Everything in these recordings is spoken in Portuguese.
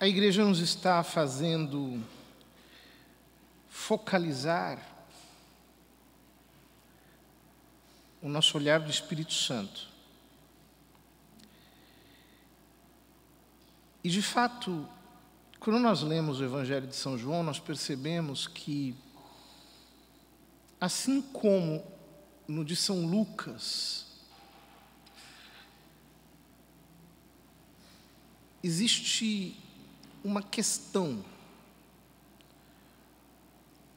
A igreja nos está fazendo focalizar o nosso olhar do Espírito Santo. E, de fato, quando nós lemos o Evangelho de São João, nós percebemos que, assim como no de São Lucas, existe uma questão,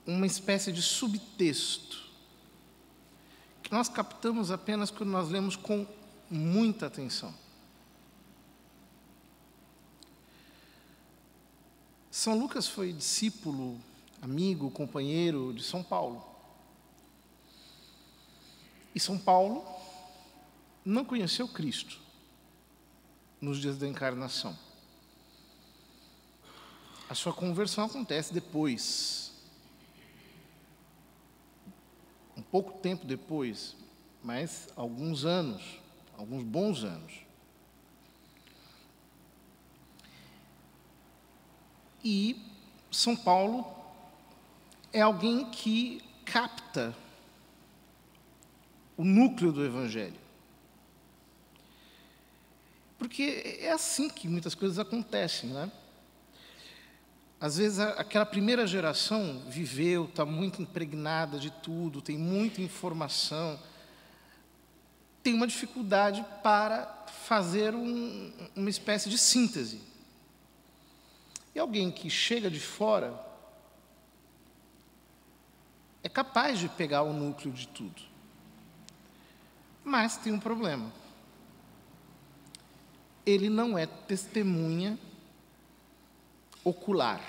uma espécie de subtexto, que nós captamos apenas quando nós lemos com muita atenção. São Lucas foi discípulo, amigo, companheiro de São Paulo. E São Paulo não conheceu Cristo nos dias da encarnação. A sua conversão acontece depois, um pouco tempo depois, mas alguns anos, alguns bons anos. E São Paulo é alguém que capta o núcleo do Evangelho. Porque é assim que muitas coisas acontecem, né? Às vezes, aquela primeira geração viveu, está muito impregnada de tudo, tem muita informação, tem uma dificuldade para fazer uma espécie de síntese. E alguém que chega de fora é capaz de pegar o núcleo de tudo. Mas tem um problema. Ele não é testemunha ocular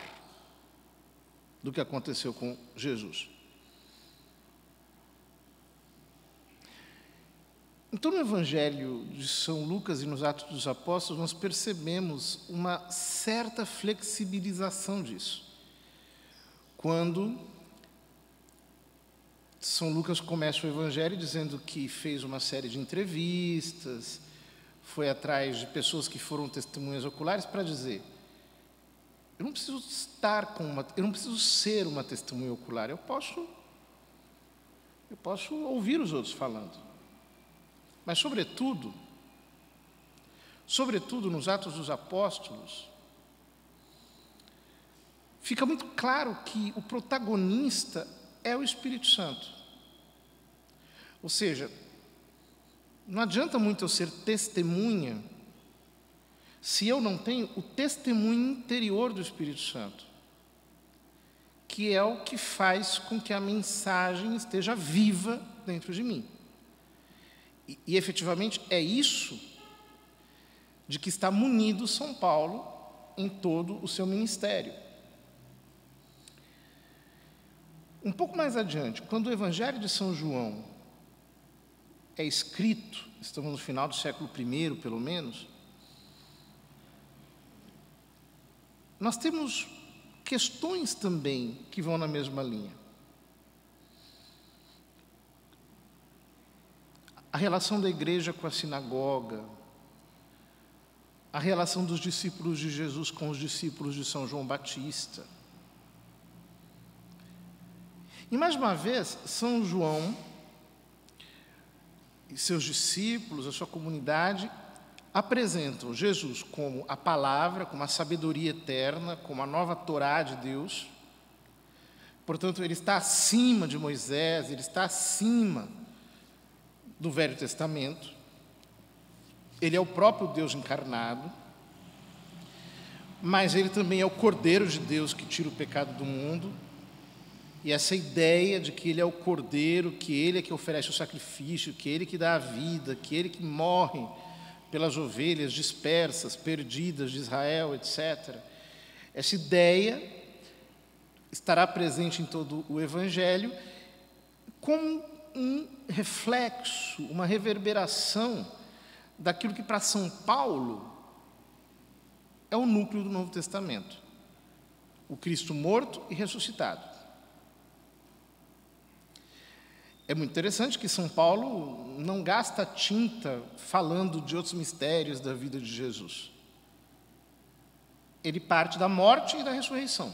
do que aconteceu com Jesus. Então, no Evangelho de São Lucas e nos Atos dos Apóstolos, nós percebemos uma certa flexibilização disso. Quando São Lucas começa o Evangelho dizendo que fez uma série de entrevistas, foi atrás de pessoas que foram testemunhas oculares para dizer: eu não preciso ser uma testemunha ocular, eu posso ouvir os outros falando. Mas, sobretudo, nos Atos dos Apóstolos, fica muito claro que o protagonista é o Espírito Santo. Ou seja, não adianta muito eu ser testemunha se eu não tenho o testemunho interior do Espírito Santo, que é o que faz com que a mensagem esteja viva dentro de mim. E efetivamente, é isso de que está munido São Paulo em todo o seu ministério. Um pouco mais adiante, quando o Evangelho de São João é escrito, estamos no final do século I, pelo menos, nós temos questões também que vão na mesma linha. A relação da igreja com a sinagoga, a relação dos discípulos de Jesus com os discípulos de São João Batista. E, mais uma vez, São João e seus discípulos, a sua comunidade, apresentam Jesus como a palavra, como a sabedoria eterna, como a nova Torá de Deus. Portanto, ele está acima de Moisés, ele está acima do Velho Testamento. Ele é o próprio Deus encarnado, mas ele também é o Cordeiro de Deus que tira o pecado do mundo. E essa ideia de que ele é o Cordeiro, que ele é que oferece o sacrifício, que ele que dá a vida, que ele que morre pelas ovelhas dispersas, perdidas de Israel, etc. Essa ideia estará presente em todo o Evangelho como um reflexo, uma reverberação daquilo que para São Paulo é o núcleo do Novo Testamento: o Cristo morto e ressuscitado. É muito interessante que São Paulo não gasta tinta falando de outros mistérios da vida de Jesus. ele parte da morte e da ressurreição,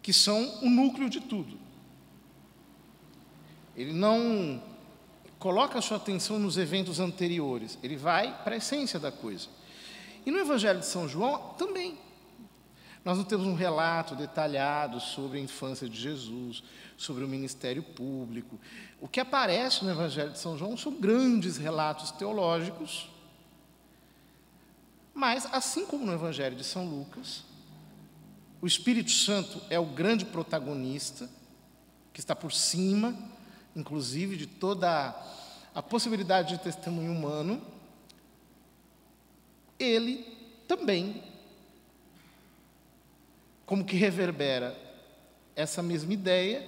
que são o núcleo de tudo. Ele não coloca a sua atenção nos eventos anteriores, ele vai para a essência da coisa. E no Evangelho de São João também. Nós não temos um relato detalhado sobre a infância de Jesus, sobre o ministério público. O que aparece no Evangelho de São João são grandes relatos teológicos, mas, assim como no Evangelho de São Lucas, o Espírito Santo é o grande protagonista, que está por cima, inclusive, de toda a possibilidade de testemunho humano. Ele também, como que reverbera essa mesma ideia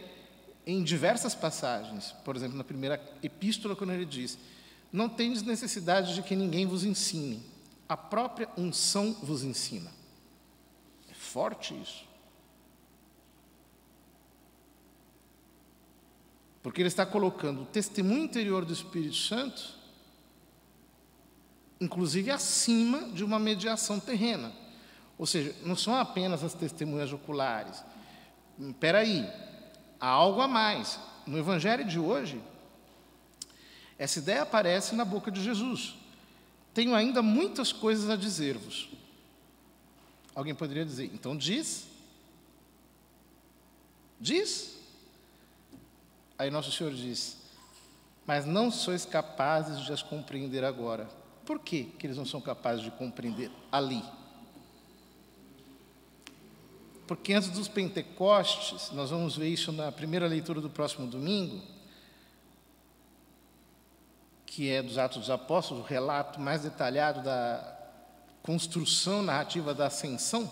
em diversas passagens. Por exemplo, na primeira epístola, quando ele diz: não tendes necessidade de que ninguém vos ensine, a própria unção vos ensina. É forte isso. Porque ele está colocando o testemunho interior do Espírito Santo, inclusive acima de uma mediação terrena. Ou seja, não são apenas as testemunhas oculares. Espera aí, há algo a mais. No Evangelho de hoje, essa ideia aparece na boca de Jesus. Tenho ainda muitas coisas a dizer-vos. Alguém poderia dizer, então diz. Diz. Aí Nosso Senhor diz, mas não sois capazes de as compreender agora. Por que eles não são capazes de compreender ali? Porque antes dos Pentecostes, nós vamos ver isso na primeira leitura do próximo domingo, que é dos Atos dos Apóstolos, o relato mais detalhado da construção narrativa da ascensão.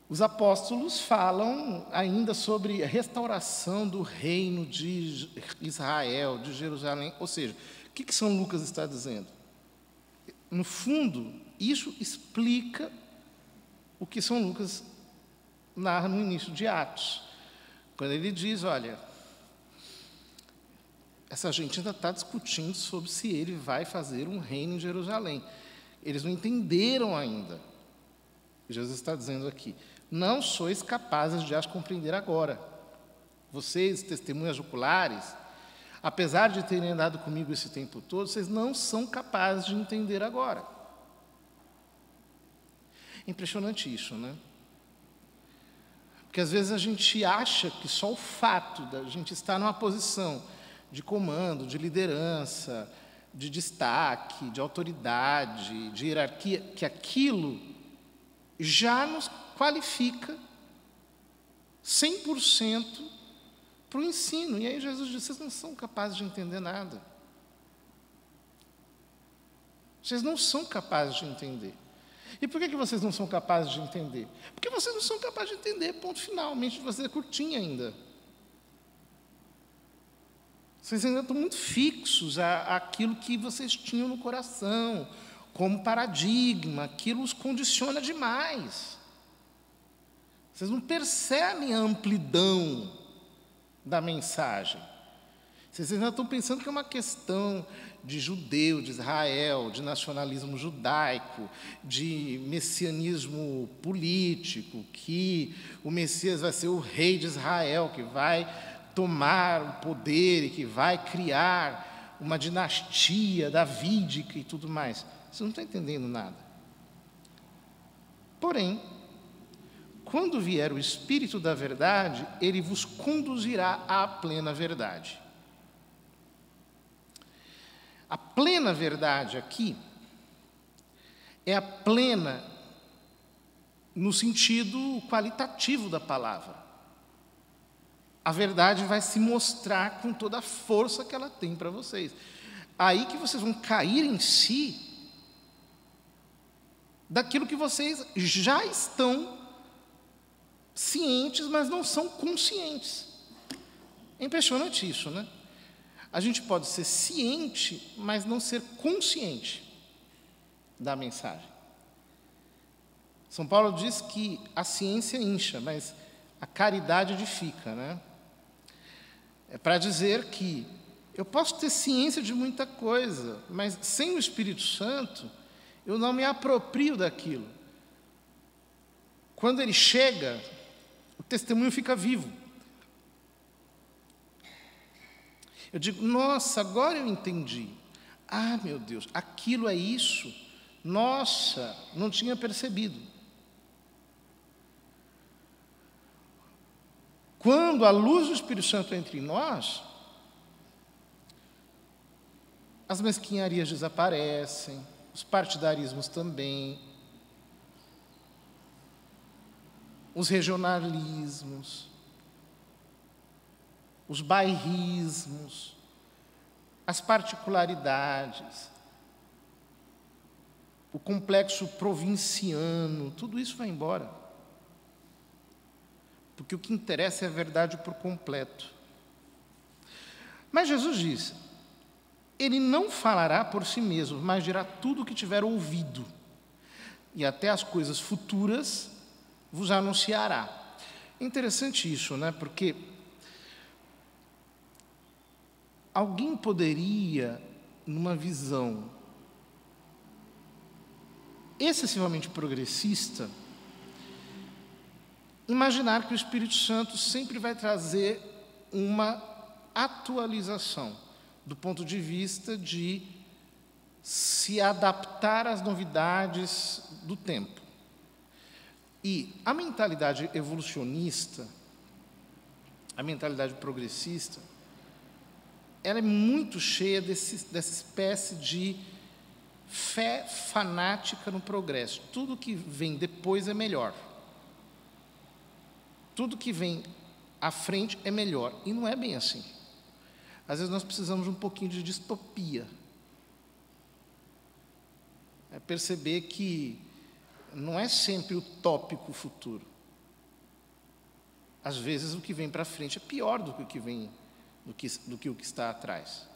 Os apóstolos falam ainda sobre a restauração do reino de Israel, de Jerusalém. Ou seja, o que São Lucas está dizendo? No fundo, isso explica o que São Lucas narra no início de Atos, quando ele diz, olha, essa gente ainda está discutindo sobre se ele vai fazer um reino em Jerusalém. Eles não entenderam ainda. Jesus está dizendo aqui, não sois capazes de as compreender agora. Vocês, testemunhas oculares, apesar de terem andado comigo esse tempo todo, vocês não são capazes de entender agora. Impressionante isso, né? Porque às vezes a gente acha que só o fato da gente estar numa posição de comando, de liderança, de destaque, de autoridade, de hierarquia, que aquilo já nos qualifica 100% para o ensino. E aí Jesus diz, vocês não são capazes de entender nada. Vocês não são capazes de entender. E por que vocês não são capazes de entender? Porque vocês não são capazes de entender, ponto final. A mente de vocês é curtinha ainda. Vocês ainda estão muito fixos àquilo que vocês tinham no coração, como paradigma, aquilo os condiciona demais. Vocês não percebem a amplidão da mensagem. Vocês ainda estão pensando que é uma questão de judeu, de Israel, de nacionalismo judaico, de messianismo político, que o Messias vai ser o rei de Israel, que vai tomar o poder e que vai criar uma dinastia davídica e tudo mais. Vocês não estão entendendo nada. Porém, quando vier o Espírito da verdade, ele vos conduzirá à plena verdade. A plena verdade aqui é a plena no sentido qualitativo da palavra. A verdade vai se mostrar com toda a força que ela tem para vocês. Aí que vocês vão cair em si daquilo que vocês já estão cientes, mas não são conscientes. É impressionante isso, né? A gente pode ser ciente, mas não ser consciente da mensagem. São Paulo diz que a ciência incha, mas a caridade edifica, né? É para dizer que Eu posso ter ciência de muita coisa, mas sem o Espírito Santo, eu não me aproprio daquilo. Quando ele chega, o testemunho fica vivo. Eu digo, nossa, agora eu entendi. Ah, meu Deus, aquilo é isso? Nossa, não tinha percebido. Quando a luz do Espírito Santo entra em nós, as mesquinharias desaparecem, os partidarismos também, os regionalismos, os bairrismos, as particularidades, o complexo provinciano, tudo isso vai embora. Porque o que interessa é a verdade por completo. Mas Jesus disse, ele não falará por si mesmo, mas dirá tudo o que tiver ouvido, e até as coisas futuras vos anunciará. É interessante isso, né? Porque alguém poderia, numa visão excessivamente progressista, imaginar que o Espírito Santo sempre vai trazer uma atualização, do ponto de vista de se adaptar às novidades do tempo. E a mentalidade evolucionista, a mentalidade progressista, ela é muito cheia dessa espécie de fé fanática no progresso. Tudo que vem depois é melhor. Tudo que vem à frente é melhor. E não é bem assim. Às vezes nós precisamos de um pouquinho de distopia. É perceber que não é sempre utópico o futuro. Às vezes o que vem para frente é pior do que o que vem, do que o que está atrás.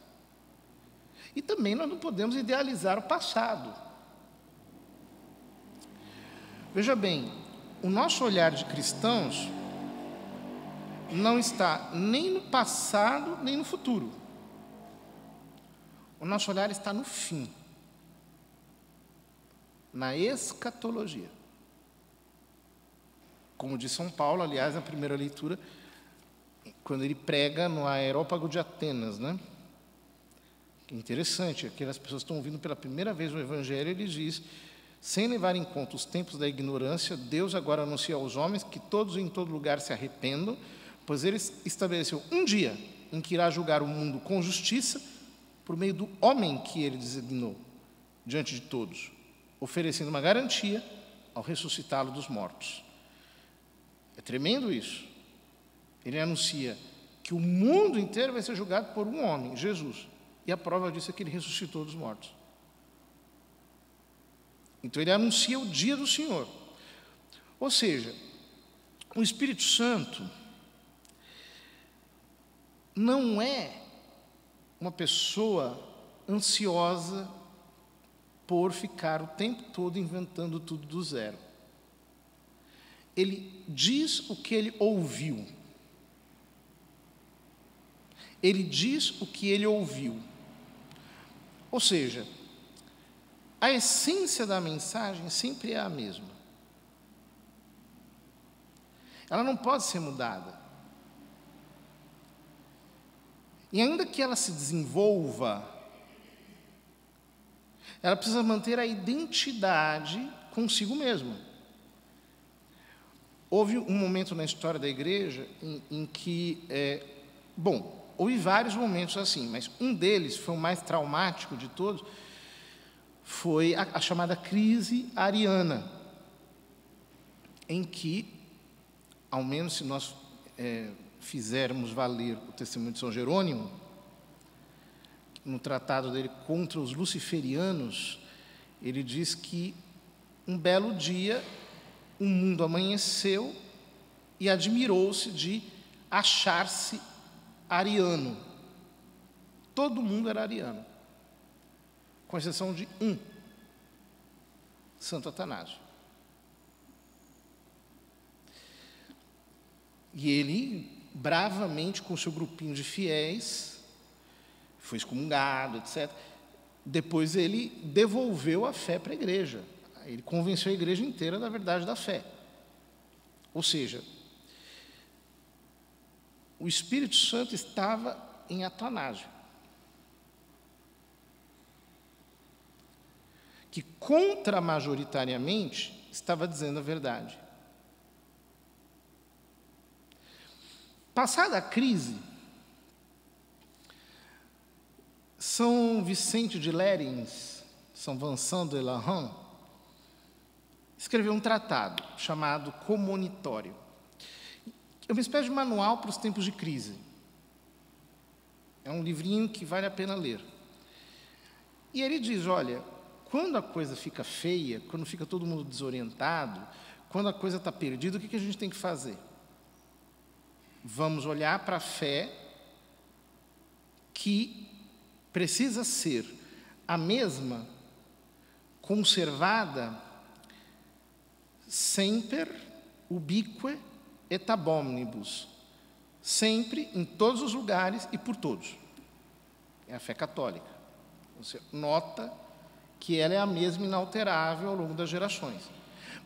E também nós não podemos idealizar o passado. Veja bem, o nosso olhar de cristãos não está nem no passado, nem no futuro. O nosso olhar está no fim, na escatologia. Como diz São Paulo, aliás, na primeira leitura, quando ele prega no Areópago de Atenas, né? Que interessante, aquelas pessoas estão ouvindo pela primeira vez o Evangelho, ele diz, sem levar em conta os tempos da ignorância, Deus agora anuncia aos homens que todos em todo lugar se arrependam, pois ele estabeleceu um dia em que irá julgar o mundo com justiça por meio do homem que ele designou diante de todos, oferecendo uma garantia ao ressuscitá-lo dos mortos. É tremendo isso. Ele anuncia que o mundo inteiro vai ser julgado por um homem, Jesus. E a prova disso é que ele ressuscitou dos mortos. Então ele anuncia o dia do Senhor. Ou seja, o Espírito Santo não é uma pessoa ansiosa por ficar o tempo todo inventando tudo do zero. Ele diz o que ele ouviu. Ele diz o que ele ouviu. Ou seja, a essência da mensagem sempre é a mesma. Ela não pode ser mudada. E ainda que ela se desenvolva, ela precisa manter a identidade consigo mesma. Houve um momento na história da igreja em que, houve vários momentos assim, mas um deles foi o mais traumático de todos, foi a chamada crise ariana, em que, ao menos se nós fizermos valer o testemunho de São Jerônimo, no tratado dele contra os luciferianos, ele diz que um belo dia o mundo amanheceu e admirou-se de achar-se ariano. Todo mundo era ariano, com exceção de um, Santo Atanásio. E ele, bravamente, com seu grupinho de fiéis, foi excomungado, etc. Depois ele devolveu a fé para a igreja. Ele convenceu a igreja inteira da verdade da fé. Ou seja, o Espírito Santo estava em Atanásio, que contramajoritariamente estava dizendo a verdade. Passada a crise, São Vicente de Lérins, São Vincent de Lerins, escreveu um tratado chamado Comonitório. É uma espécie de manual para os tempos de crise. É um livrinho que vale a pena ler. E ele diz, olha, quando a coisa fica feia, quando fica todo mundo desorientado, quando a coisa está perdida, o que a gente tem que fazer? Vamos olhar para a fé que precisa ser a mesma, conservada, semper ubique et ab omnibus, sempre, em todos os lugares e por todos. É a fé católica. Você nota que ela é a mesma inalterável ao longo das gerações.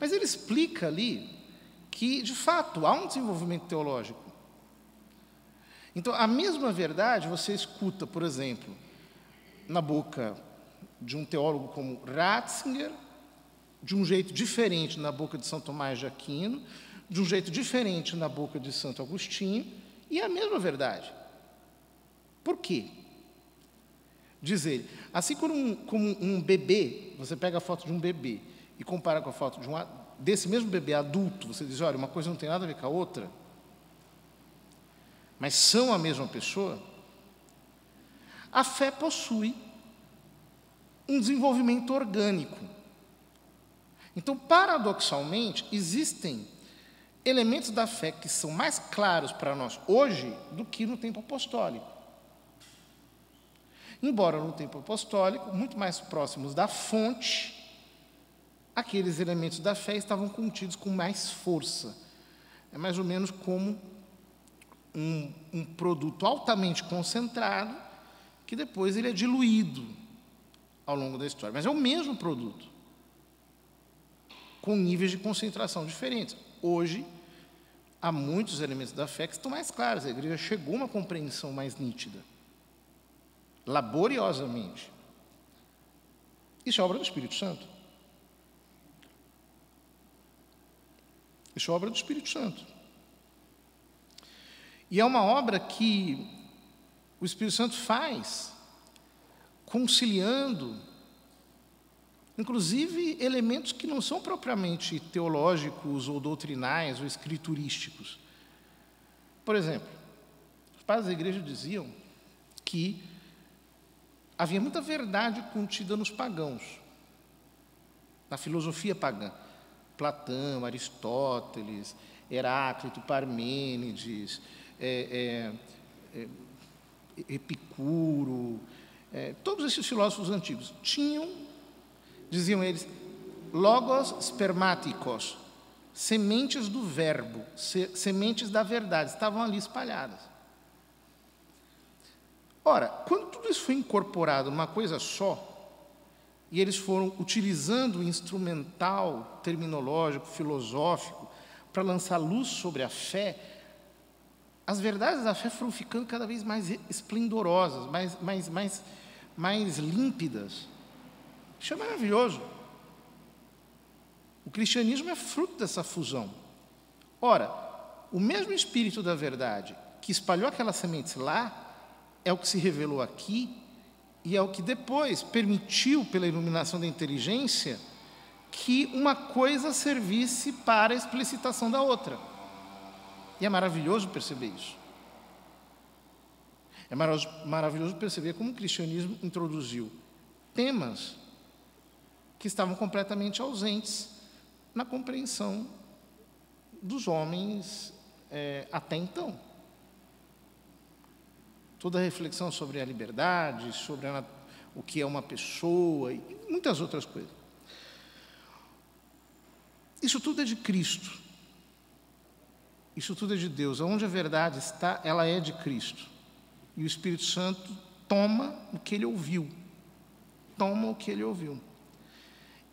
Mas ele explica ali que, de fato, há um desenvolvimento teológico. Então, a mesma verdade você escuta, por exemplo, na boca de um teólogo como Ratzinger, de um jeito diferente na boca de São Tomás de Aquino, de um jeito diferente na boca de Santo Agostinho, e é a mesma verdade. Por quê? Diz ele, assim como um bebê, você pega a foto de um bebê e compara com a foto desse mesmo bebê adulto, você diz, olha, uma coisa não tem nada a ver com a outra, mas são a mesma pessoa, a fé possui um desenvolvimento orgânico. Então, paradoxalmente, existem elementos da fé que são mais claros para nós hoje do que no tempo apostólico. Embora no tempo apostólico, muito mais próximos da fonte, aqueles elementos da fé estavam contidos com mais força. É mais ou menos como um produto altamente concentrado, que depois ele é diluído ao longo da história. Mas é o mesmo produto, com níveis de concentração diferentes. Hoje, há muitos elementos da fé que estão mais claros. A igreja chegou a uma compreensão mais nítida, laboriosamente. Isso é obra do Espírito Santo. Isso é obra do Espírito Santo. E é uma obra que o Espírito Santo faz conciliando, inclusive, elementos que não são propriamente teológicos ou doutrinais ou escriturísticos. Por exemplo, os padres da igreja diziam que havia muita verdade contida nos pagãos, na filosofia pagã. Platão, Aristóteles, Heráclito, Parmênides, Epicuro, todos esses filósofos antigos tinham, diziam eles, logos spermáticos, sementes do verbo, sementes da verdade, estavam ali espalhadas. Ora, quando tudo isso foi incorporado numa coisa só, e eles foram utilizando o instrumental terminológico, filosófico, para lançar luz sobre a fé, as verdades da fé foram ficando cada vez mais esplendorosas, mais límpidas. Isso é maravilhoso. O cristianismo é fruto dessa fusão. Ora, o mesmo Espírito da verdade que espalhou aquelas sementes lá, é o que se revelou aqui, e é o que depois permitiu, pela iluminação da inteligência, que uma coisa servisse para a explicitação da outra. E é maravilhoso perceber isso. É maravilhoso perceber como o cristianismo introduziu temas que estavam completamente ausentes na compreensão dos homens até então. Toda a reflexão sobre a liberdade, sobre o que é uma pessoa e muitas outras coisas. Isso tudo é de Cristo. Isso tudo é de Deus. Onde a verdade está, ela é de Cristo. E o Espírito Santo toma o que ele ouviu. Toma o que ele ouviu.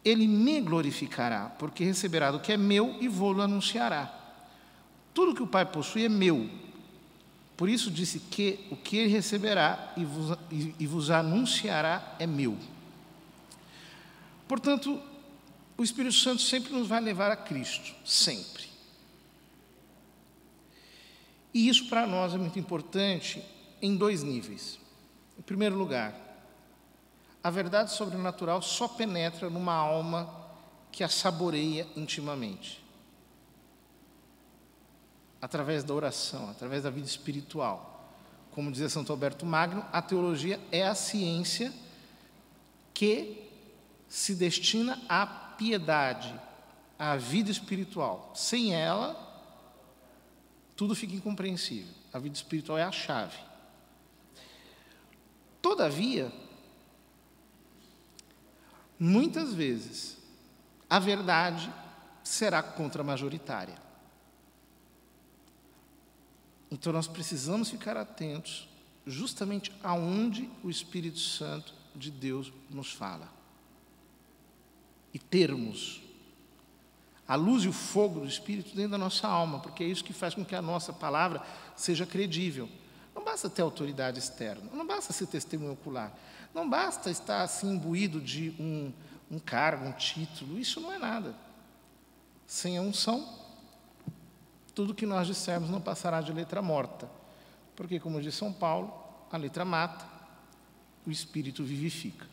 Ele me glorificará, porque receberá do que é meu e vou-lo anunciará. Tudo que o Pai possui é meu. Por isso disse que o que ele receberá e vos anunciará é meu. Portanto, o Espírito Santo sempre nos vai levar a Cristo, sempre. E isso para nós é muito importante em 2 níveis. Em primeiro lugar, a verdade sobrenatural só penetra numa alma que a saboreia intimamente. Através da oração, através da vida espiritual. Como dizia Santo Alberto Magno, a teologia é a ciência que se destina à piedade, à vida espiritual. Sem ela, tudo fica incompreensível. A vida espiritual é a chave. Todavia, muitas vezes, a verdade será contra-majoritária. Então, nós precisamos ficar atentos justamente aonde o Espírito Santo de Deus nos fala. E termos a luz e o fogo do Espírito dentro da nossa alma, porque é isso que faz com que a nossa palavra seja credível. Não basta ter autoridade externa, não basta ser testemunho ocular, não basta estar assim imbuído de um cargo, um título, isso não é nada. Sem a unção, tudo que nós dissermos não passará de letra morta, porque, como diz São Paulo, a letra mata, o Espírito vivifica.